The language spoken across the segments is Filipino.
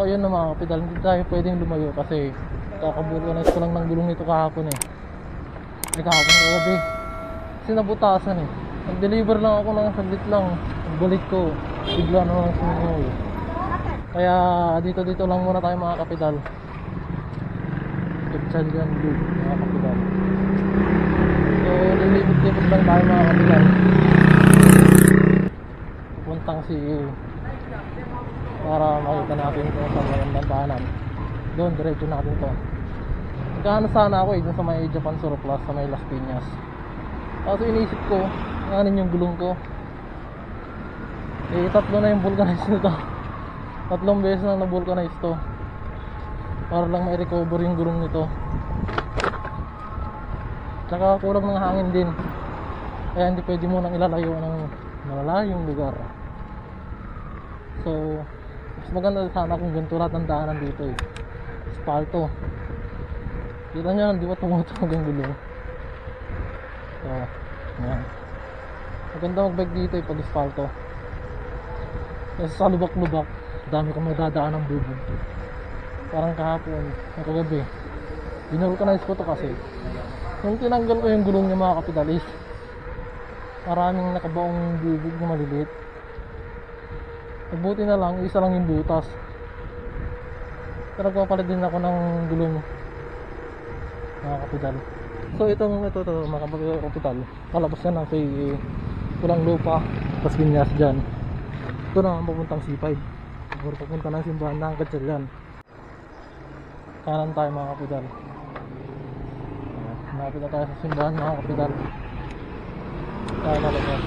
ayun na mga kapital, hindi tayo pwedeng lumayo kasi kakabulkanize ko lang ng gulong nito kahapon eh. Ay kahapon kagabi. Kasi nabutasan eh. Nag-deliver lang ako ng saglit lang. Pagbalik ko, bigla na lang sumunod. Kaya dito lang muna tayo mga kapital. Kapsal yan blue mga kapital. So lilipot-lipot lang tayo mga kapital. Pupuntang CA para makita natin kung saan may bandanan. Doon, diretso natin to. Nagkano sana ako eh, dun sa may Japan Surplus sa may Las Piñas. Kaso inisip ko, nganin yung gulong ko. Eh, tatlo na yung vulcanize nito. 3 beses na na-vulcanize to. Para lang ma-recover yung gulong nito. Tsaka kulang ng hangin din. Kaya hindi pwede munang ilalayo ng malalayong lugar. So, mas maganda sana kung ganito lahat ng daanan dito eh. Asfalto. Kita nyo, hindi ba tumutunog yung gulong? So, yan. Maganda magbike dito eh pag asfalto. Kasi sa lubak-lubak, dami kang madadaan ng bubog. Parang kahapon, kagabi, binulcanize ko to kasi nung tinanggal ko yung gulong niya mga kapitalis, maraming nakabaong bubog na maliliit. Mabuti na lang, isa lang yung butas. Pero nagpapalit din ako ng gulong mga kapital. So ito mga kapital, kalabas na ng kay Pulang Lupa, Las Piñas dyan. Ito na ang papuntang C5 or papunta ng simbahan ng Gatchalian. Kanan tayo mga kapital. Malapit na tayo sa simbahan mga kapital. Tayo nalabas.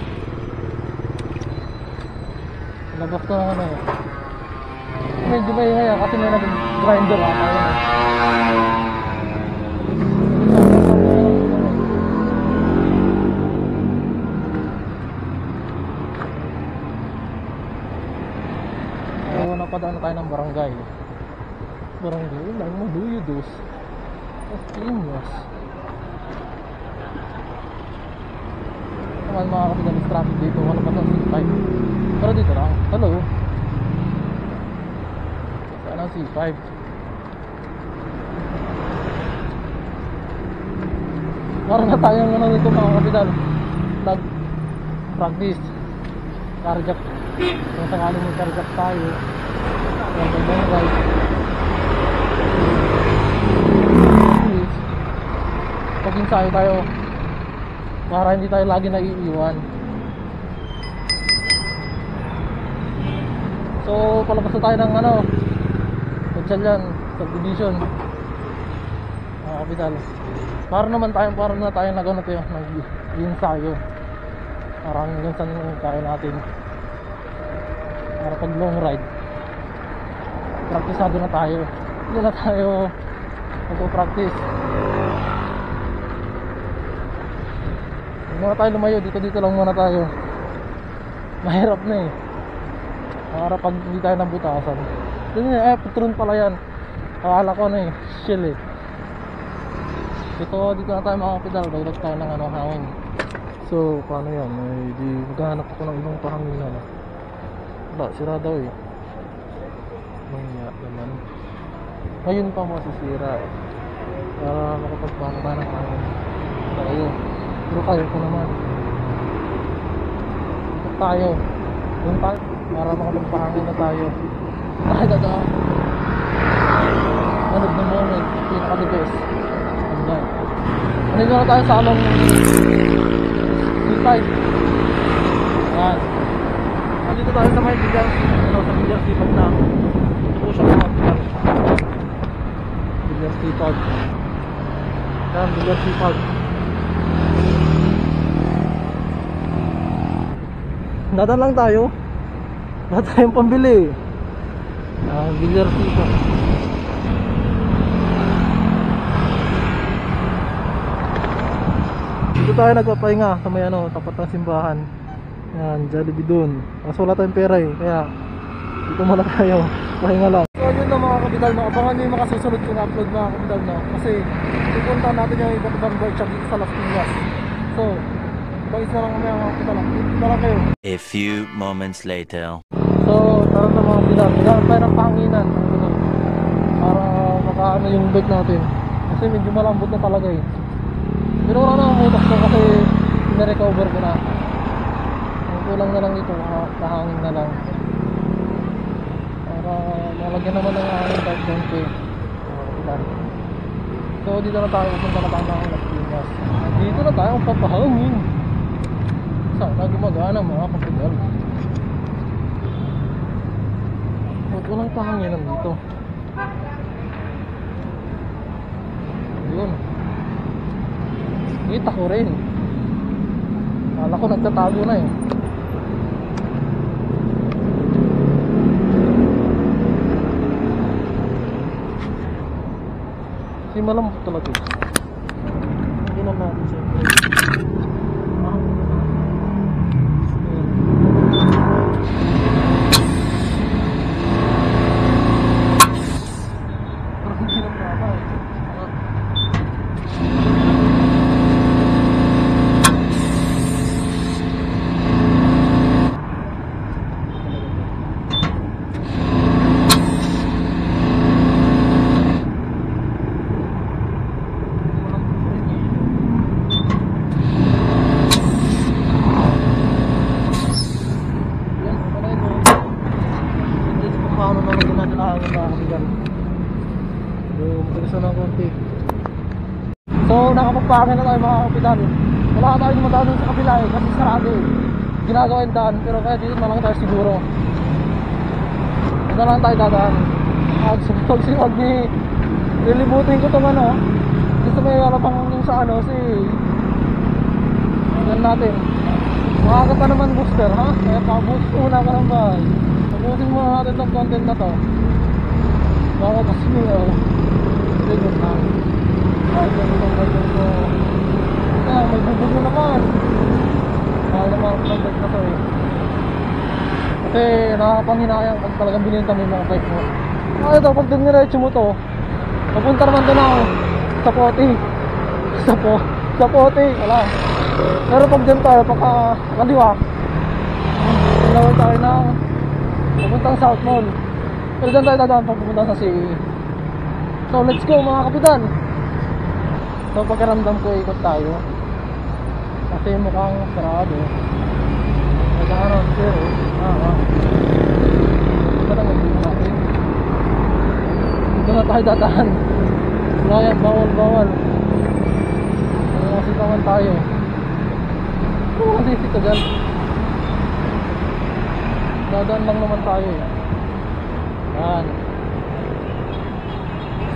Labas ko ng ano eh. Medyo may ingay kasi may nag-grinder ata yun eh. So napadaan na tayo ng barangay. Barangay lang Maduyudos, Las Piñas. Naman mga kapital ng traffic dito. Wala pa sa C5. Pero dito lang. Hello. Saan ang C5? Parang na tayong ano dito mga kapital. Nag-practice carjack. Kung sakali may carjack tayo, yung ride. Pag-insayo tayo para hindi tayo lagi naiiwan. So palabas na tayo ng ano, Gatchalian subdivision mga kapital. Para na tayo nag-ensayo para hanggang saan kaya natin para pag long ride praktisado na tayo. Hindi na tayo magpo-practice. Hindi muna tayo lumayo, dito lang muna tayo. Mahirap na eh para pag hindi tayo nabutasan. Patron pala yan. Akala ko na eh, chill eh. Dito na tayo mga kapital. Dagdag tayo ng ano, hangin. So paano yan? Di maghanap ako ng ibang pahanginan. Wala, sira daw eh. Maya naman. Ngayon pa masisira eh. Para makapagpahangin tayo ng hangin. Tayo. Pero kaya ko naman. Dito tayo. Doon tayo. Para makapagpahangin na tayo. Tayo dadaan. Manog na moment. Pinaka-the-best. Hanggang. Nandito na tayo sa along C5. Ayan. Nandito tayo sa may bilyar. Sa bilyar C5 na. Ito po siya mga bilyar. Bilyar C5. Ayan, bilyar C5. Dadaan lang tayo. Wala tayong pambili. Bilyar C5. Dito tayo nagpapahinga sa may ano, tapat ng simbahan. Yan, Jollibee dun. Kaso wala tayong pera eh, kaya dito muna tayo, pahinga lang. So yun na mga kapital, no? Abangan nyo yung makasusunod kong upload mga kapital, no? Kasi pupunta natin yung iba't ibang workshop dito sa Las Piñas. So bagis na lang mga kapital, tara kayo. A few moments later. So tara na mga kapital, kailangan tayo ng pahanginan ng gulong. nakaano yung bike natin. Kasi medyo malambot na talaga eh. Pero wala na ang butas ko kasi na-recover ko na. Ang kulang na lang dito, kahangin na lang. Para malagyan naman ng hangin kahit konti. So dito na tayo, punta na tayo ng Las Piñas. Dito na tayo papahangin. Sana gumagana mga kapital. Huwag walang kahanginan dito. Yun. Kita ko rin. Kala ko nagtatago na eh. Kasi malambot talaga eh. Hindi na natin siyempre. So nakapagpakay na tayo mga kapitan. Wala tayo dumadaan sa kabila eh, kasi sarado eh. Ginagawa yung daan, pero kaya dito na lang tayo siguro. Dito na lang tayo dadaan. Pag nilibutin ko itong ano, gusto may alapang yung sa ano, si yan natin. Makaka pa naman booster ha, kaya pa-boost muna ka ng bahay. Tapusin muna natin itong content na to. Baka kasi hindi good na. Ay, ganun ko. May bubog na naman. Mahal naman ang bag na to eh. Kasi nakakapanghinayang pag talagang bininta mo yung mga bike mo. Ito, pag diniretso mo to, papunta naman doon ako sa poti. Sa poti, wala. Pero pag dyan tayo, kaliwa, tinawag tayo na papuntang South Mall. Pero dyan tayo dadaan pag pupunta sa CE. So let's go mga kapitan. So pagkaramdam ko ikot tayo kasi mukhang sarado. Nagkakaroon pero ito na mag-ibig natin. Dito na tayo dadaan. Kaya bawal Sitawan tayo. Ano kasi sito dyan? Dadaan lang naman tayo eh. Yan.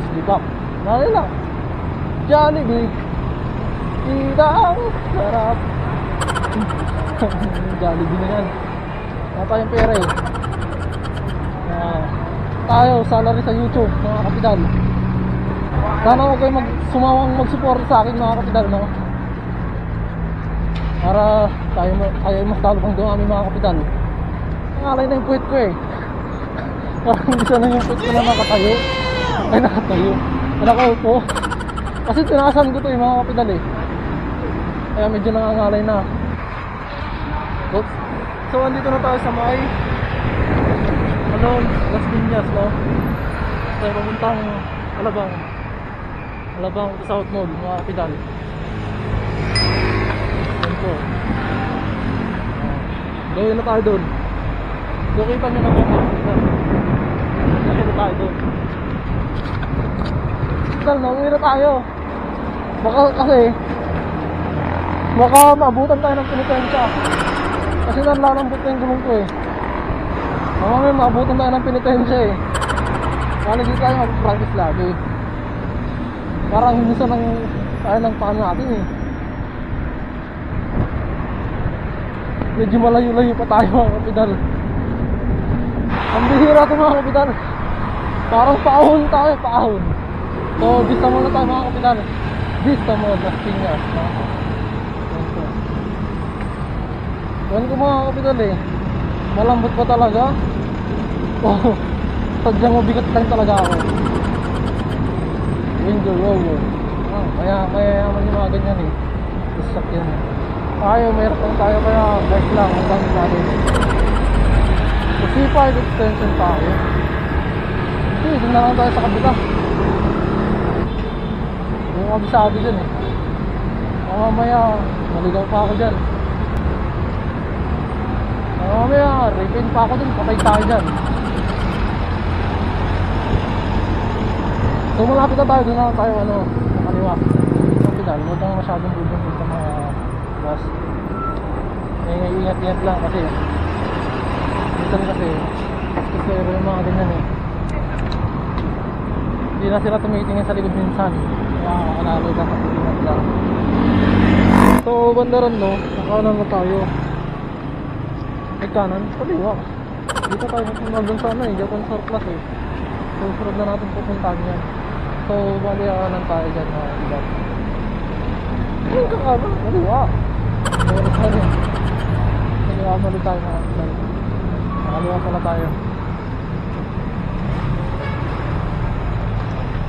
Slip up. Dali lang. Jollibee. Idang sarap. Jollibee na yan. Wala tayong pera eh. Tayo, salary sa YouTube mga kapital. Sana huwag kayo sumawang mag-support sa akin mga kapital, no? Para tayo mas talo pang dumami mga kapital. Nangalay na yung puwit ko eh. Parang hindi sana yung puwit ko na nakatayo. Ay nakatayo. Nakaupo. Kasi tinasan ko to yung mga kapital eh. Kaya medyo nangangalay na. Oops. So andito na tayo sa may Las Piñas, no? Tayo papuntang Alabang South Mall, mga kapital. Yan po. Gawin na tayo doon. Kita nyo na po mga kapital. Gawin na tayo doon. Kapital, nauwi na tayo. Baka maabutan tayo ng penitensya. Kasi nalalambot na yung gulong ko eh. Mamaya maabutan tayo ng penitensya eh. Kaya hindi tayo mag-practice lagi. Parang minsan tayo ng paan natin eh. Medyo malayo-layo pa tayo mga kapital. Ang bihira ito mga kapital. Parang paahon tayo, paahon. So vista muna tayo mga kapital. Vista mo, Las Piñas. Gawin ko mga kapital eh. Malambot pa talaga. Oh, sadyang mabigat lang talaga ako. Window roller. Kaya yaman yung mga ganyan eh. Isak yan. Tayo, mayroon lang tayo kaya bike lang. Ang dami natin. So C5 extension tayo. Okay, dun na lang tayo sa kabila. kabisado dyan eh. Mamaya, maligaw pa ako dyan. Mamaya, repaint pa ako dyan, patay tayo dyan. So malapit na tayo, doon na tayo kaliwa. Sa pedal, huwag kang masyadong bubungkit sa mga bus. Ingat-ingat lang kasi minsan kasi yung mga ganyan eh. Hindi na sila tumitingin sa likod minsan. Kaya alaloy ka sa titingnan lang. So bandaran no, nakanan na tayo. Ay kanan, kaliwa. Dito tayo magdun sana eh, Japan Surplus eh. So sunod na natin pupuntahan yan. So bali kanan tayo dyan mga ilan. Ay kakanan, kaliwa. Meron tayo yan. Kaliwa mali tayo mga ilan. Nakaliwa pala tayo.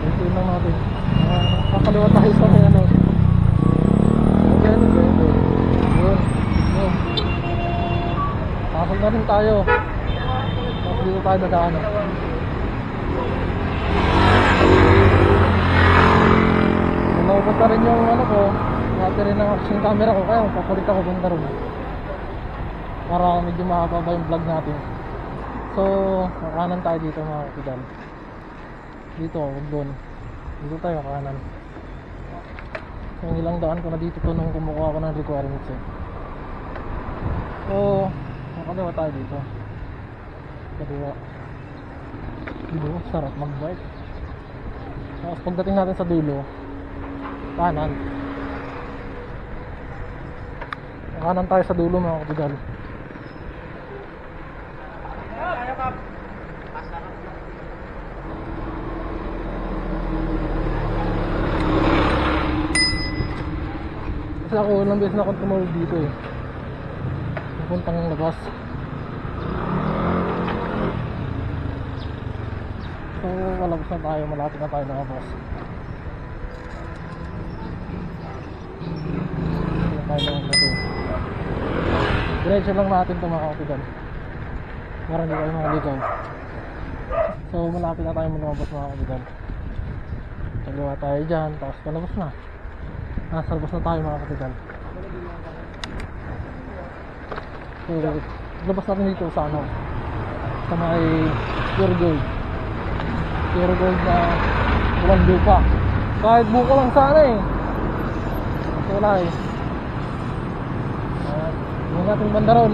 Ito lang natin. Kakaliwa tayo sa may ano. Yan. Yun. Pasok na rin tayo. Tapos dito tayo dadaan. Naubot na rin yung ano ko. Battery ng action camera ko. Kaya papalit ako banda rin. Para medyo mahaba ba yung vlog natin. So, kakanan tayo dito mga kapidal. Dito, huwag doon. Dito tayo kanan. So, ilang daan ko na dito to nung kumukuha ko ng requirements eh. So, makaliwa tayo dito. Kaliwa. Dito, sarap mag-bike. Tapos pagdating natin sa dulo, kanan. Kanan tayo sa dulo mga kapidal. Kasi ako ilang beses na akong tumawag dito eh. Napuntang labas. So malabas na tayo, malapit na tayo na labas. Hindi tayo lang natin. Diretso lang natin ito mga kapitán. Para hindi tayo makaligaw. So malapit na tayo lumabas mga kapitán. Kaliwa tayo dyan, tapos palabas na. Nasa labas na tayo mga kapitán. So labas natin dito sa ano, sa may pure gold. Pure gold na buwan lupa. Kahit buko lang sana eh. So wala eh. Yung nating bandaron.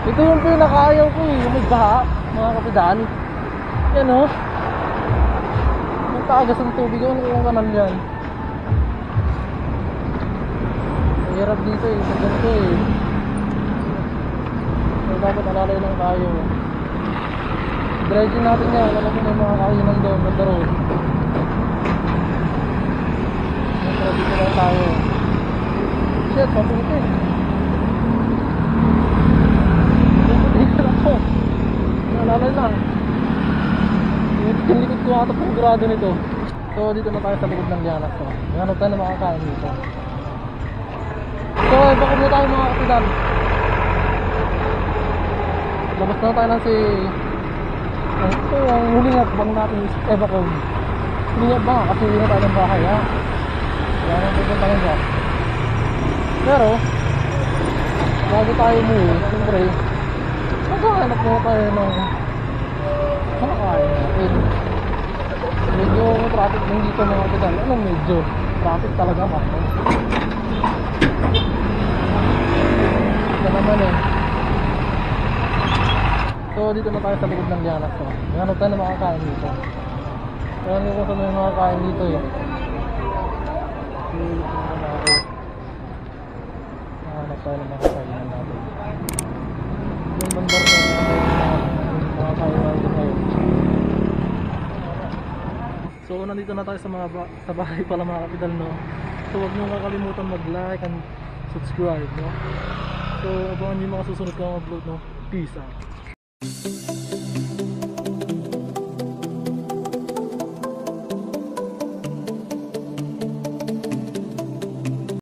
Ito yung pinakaayaw ko eh, yung may baha mga kapitán. Yan o. Yung tagas ng tubig yung kanal yan. Hirap dito eh, sa ganito eh. So dapat alalay lang tayo. Dredging natin yan, alam mo na yung mga kainan doon, banda road. So dito lang tayo. Shit, maputi. Dito lang ako. Alalay lang. Yung likod ko ata pang grado nito. So dito na tayo sa likod ng Lianas to. Hanap tayo na makakain dito. So, baka mo tayo mga kapitán. Labas na tayo ng ito ang huling bang natin is Evacom. Huling bang kasi hindi na tayo ng bahay ha. Kaya nang pupunta lang siya. Pero bago tayo umuwi, siyempre maghahanap mo tayo ng makakain natin. Medyo traffic din dito mga kapitán. Anong medyo? Traffic talaga pa. Ito naman eh. So dito na tayo sa likod ng Lianas to. Hanap tayo na makakain dito. Kaya hindi ko sa may makakain dito eh. Hanap tayo na makakain natin. Yung bandar na makakain natin ngayon. So nandito na tayo sa bahay pala mga kapitán no. So huwag nyo kakalimutan mag-like and subscribe no. So abangan nyo mga susunod ko mga vlog no. Peace out.